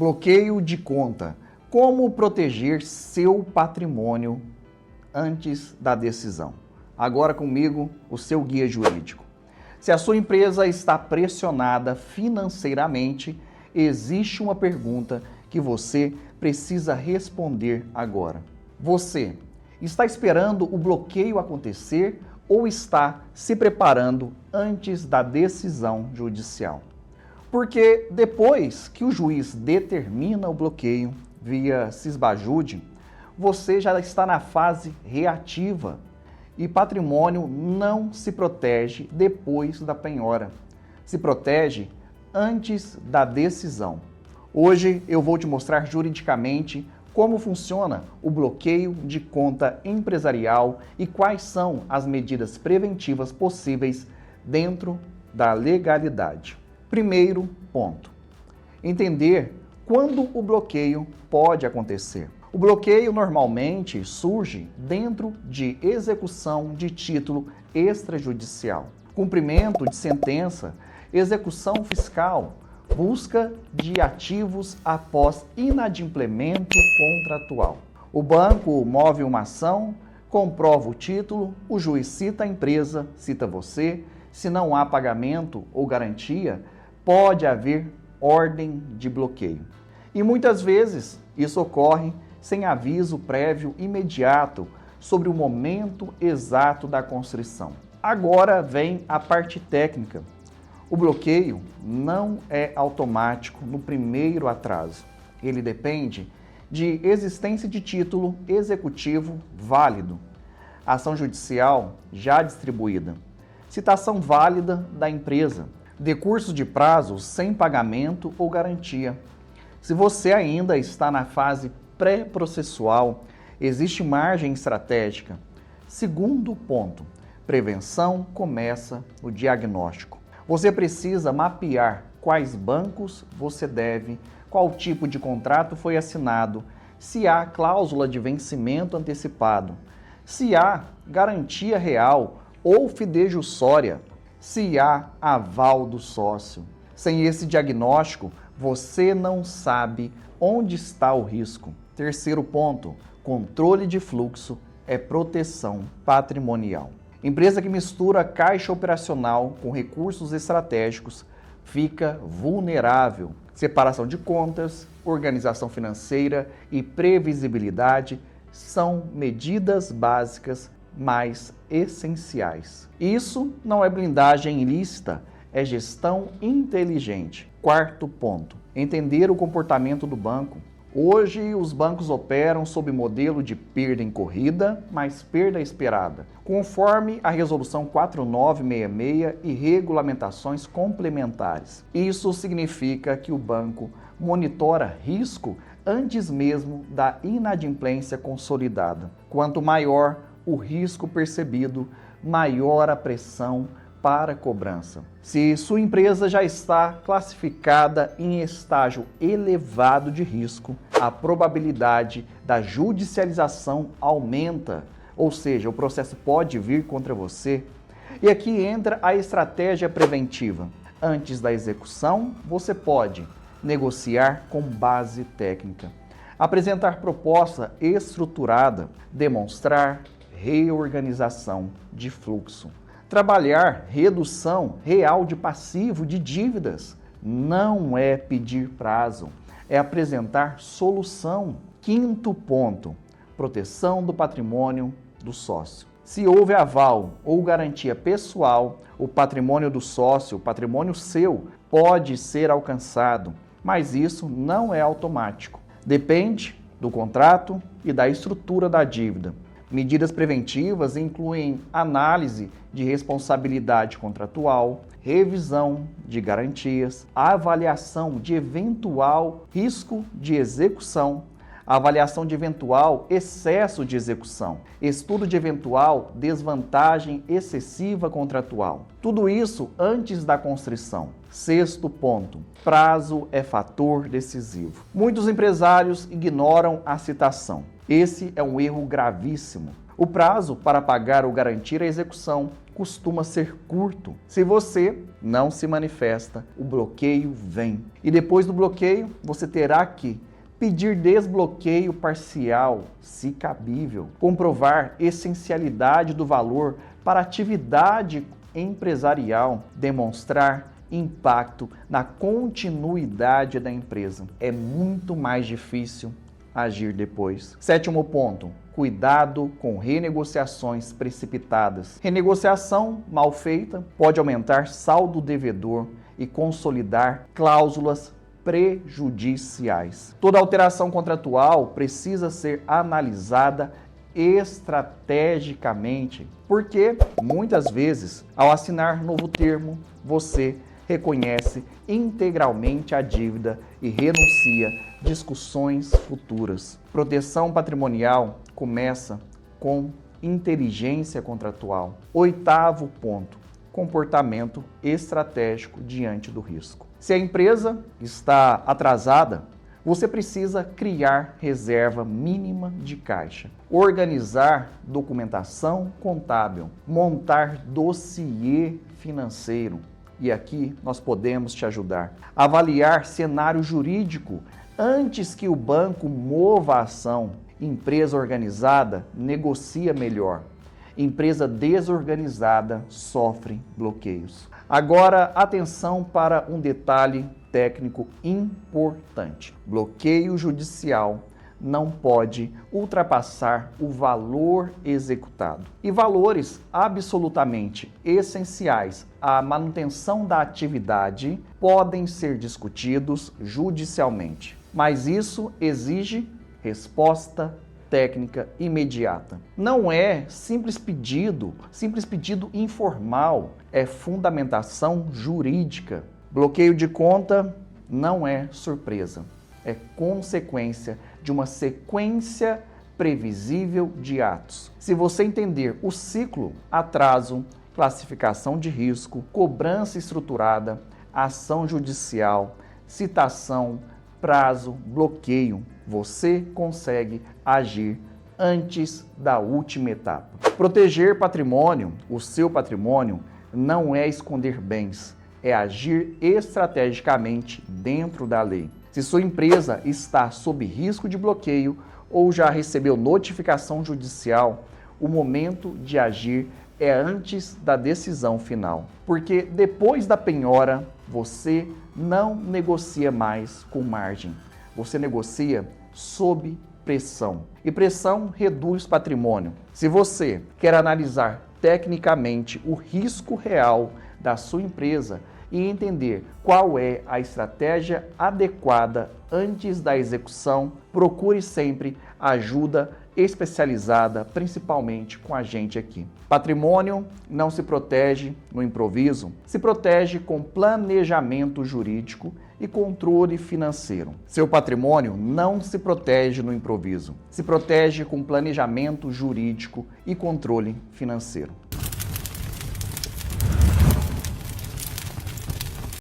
Bloqueio de conta. Como proteger seu patrimônio antes da decisão? Agora comigo, o seu guia jurídico. Se a sua empresa está pressionada financeiramente, existe uma pergunta que você precisa responder agora. Você está esperando o bloqueio acontecer ou está se preparando antes da decisão judicial? Porque depois que o juiz determina o bloqueio via cisbajude, você já está na fase reativa e patrimônio não se protege depois da penhora, se protege antes da decisão. Hoje eu vou te mostrar juridicamente como funciona o bloqueio de conta empresarial e quais são as medidas preventivas possíveis dentro da legalidade. Primeiro ponto: entender quando o bloqueio pode acontecer. O bloqueio normalmente surge dentro de execução de título extrajudicial, cumprimento de sentença, execução fiscal, busca de ativos após inadimplemento contratual. O banco move uma ação, comprova o título, o juiz cita a empresa, cita você. Se não há pagamento ou garantia, pode haver ordem de bloqueio. E muitas vezes isso ocorre sem aviso prévio imediato sobre o momento exato da constrição. Agora vem a parte técnica. O bloqueio não é automático no primeiro atraso. Ele depende de existência de título executivo válido, ação judicial já distribuída, citação válida da empresa, decurso de prazo sem pagamento ou garantia. Se você ainda está na fase pré-processual, existe margem estratégica. Segundo ponto: prevenção começa no diagnóstico. Você precisa mapear quais bancos você deve, qual tipo de contrato foi assinado, se há cláusula de vencimento antecipado, se há garantia real ou fidejussória, se há aval do sócio. Sem esse diagnóstico, você não sabe onde está o risco. Terceiro ponto: controle de fluxo é proteção patrimonial. Empresa que mistura caixa operacional com recursos estratégicos fica vulnerável. Separação de contas, organização financeira e previsibilidade são medidas básicas mais essenciais. Isso não é blindagem ilícita, é gestão inteligente. Quarto ponto: entender o comportamento do banco. Hoje, os bancos operam sob modelo de perda incorrida, mais perda esperada, conforme a Resolução 4966 e regulamentações complementares. Isso significa que o banco monitora risco antes mesmo da inadimplência consolidada. Quanto maior o risco percebido, maior a pressão para cobrança. Se sua empresa já está classificada em estágio elevado de risco, a probabilidade da judicialização aumenta, ou seja, o processo pode vir contra você. E aqui entra a estratégia preventiva. Antes da execução, você pode negociar com base técnica, apresentar proposta estruturada, demonstrar reorganização de fluxo, trabalhar redução real de passivo de dívidas. Não é pedir prazo, é apresentar solução. Quinto ponto: proteção do patrimônio do sócio. Se houve aval ou garantia pessoal, o patrimônio do sócio, o patrimônio seu, pode ser alcançado, mas isso não é automático. Depende do contrato e da estrutura da dívida. Medidas preventivas incluem análise de responsabilidade contratual, revisão de garantias, avaliação de eventual risco de execução, avaliação de eventual excesso de execução, estudo de eventual desvantagem excessiva contratual. Tudo isso antes da constrição. Sexto ponto: prazo é fator decisivo. Muitos empresários ignoram a citação. Esse é um erro gravíssimo. O prazo para pagar ou garantir a execução costuma ser curto. Se você não se manifesta, o bloqueio vem. E depois do bloqueio, você terá que pedir desbloqueio parcial, se cabível, comprovar essencialidade do valor para a atividade empresarial, demonstrar impacto na continuidade da empresa. É muito mais difícil agir depois. Sétimo ponto, cuidado com renegociações precipitadas. Renegociação mal feita pode aumentar saldo devedor e consolidar cláusulas prejudiciais. Toda alteração contratual precisa ser analisada estrategicamente, porque muitas vezes, ao assinar novo termo, você reconhece integralmente a dívida e renuncia discussões futuras. Proteção patrimonial começa com inteligência contratual. Oitavo ponto, comportamento estratégico diante do risco. Se a empresa está atrasada, você precisa criar reserva mínima de caixa, organizar documentação contábil, montar dossiê financeiro. E aqui nós podemos te ajudar. Avaliar cenário jurídico antes que o banco mova a ação. Empresa organizada negocia melhor. Empresa desorganizada sofre bloqueios. Agora, atenção para um detalhe técnico importante. Bloqueio judicial não pode ultrapassar o valor executado. E valores absolutamente essenciais à manutenção da atividade podem ser discutidos judicialmente, mas isso exige resposta técnica imediata. Não é simples pedido informal, é fundamentação jurídica. Bloqueio de conta não é surpresa, é consequência de uma sequência previsível de atos. Se você entender o ciclo, atraso, classificação de risco, cobrança estruturada, ação judicial, citação, prazo, bloqueio, você consegue agir antes da última etapa. Proteger patrimônio, o seu patrimônio, não é esconder bens, é agir estrategicamente dentro da lei. Se sua empresa está sob risco de bloqueio ou já recebeu notificação judicial, o momento de agir é antes da decisão final. Porque depois da penhora, você não negocia mais com margem. Você negocia sob pressão. E pressão reduz patrimônio. Se você quer analisar tecnicamente o risco real da sua empresa e entender qual é a estratégia adequada antes da execução, procure sempre ajuda especializada, principalmente com a gente aqui. Patrimônio não se protege no improviso, se protege com planejamento jurídico e controle financeiro. Seu patrimônio não se protege no improviso, se protege com planejamento jurídico e controle financeiro.